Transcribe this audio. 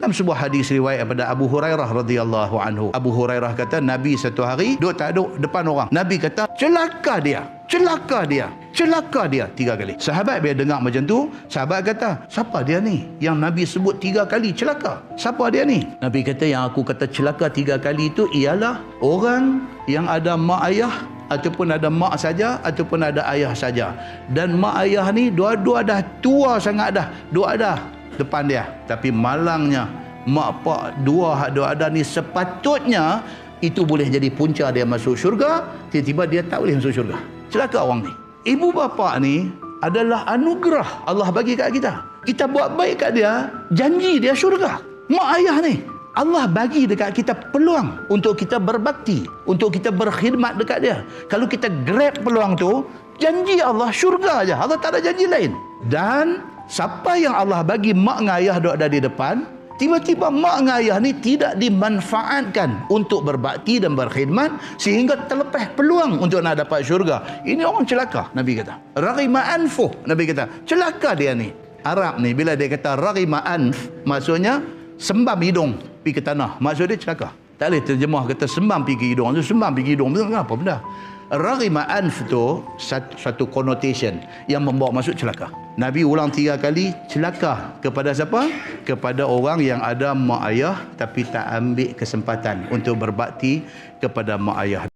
Dalam sebuah hadis riwayat daripada Abu Hurairah radhiyallahu anhu. Abu Hurairah kata Nabi satu hari duduk tak duduk depan orang. Nabi kata, celaka dia, celaka dia, celaka dia 3 kali. Sahabat bila dengar macam tu, sahabat kata, siapa dia ni yang Nabi sebut 3 kali celaka? Siapa dia ni? Nabi kata, yang aku kata celaka 3 kali itu ialah orang yang ada mak ayah, ataupun ada mak saja, ataupun ada ayah saja. Dan mak ayah ni dua-dua dah tua sangat dah, dua dah depan dia. Tapi malangnya mak pak dua ada ni sepatutnya itu boleh jadi punca dia masuk syurga, tiba-tiba dia tak boleh masuk syurga. Celaka orang ni. Ibu bapa ni adalah anugerah Allah bagi kat kita. Kita buat baik kat dia, janji dia syurga. Mak ayah ni Allah bagi dekat kita peluang untuk kita berbakti, untuk kita berkhidmat dekat dia. Kalau kita grab peluang tu, janji Allah syurga aja. Allah tak ada janji lain. Dan siapa yang Allah bagi mak dengan ayah duduk ada di depan, tiba-tiba mak dengan ayah ni tidak dimanfaatkan untuk berbakti dan berkhidmat, sehingga terlepas peluang untuk nak dapat syurga. Ini orang celaka, Nabi kata. Raghima anfuh, Nabi kata, celaka dia ni. Arab ni bila dia kata raghima anf, maksudnya sembam hidung pergi ke tanah. Maksud dia celaka. Tak boleh terjemah kata sembam pergi ke hidung. Sembam pergi ke hidung. Kenapa benda? Raghima anf tu satu connotation yang membawa masuk celaka. Nabi ulang 3 kali celaka kepada siapa? Kepada orang yang ada mak ayah tapi tak ambil kesempatan untuk berbakti kepada mak ayah.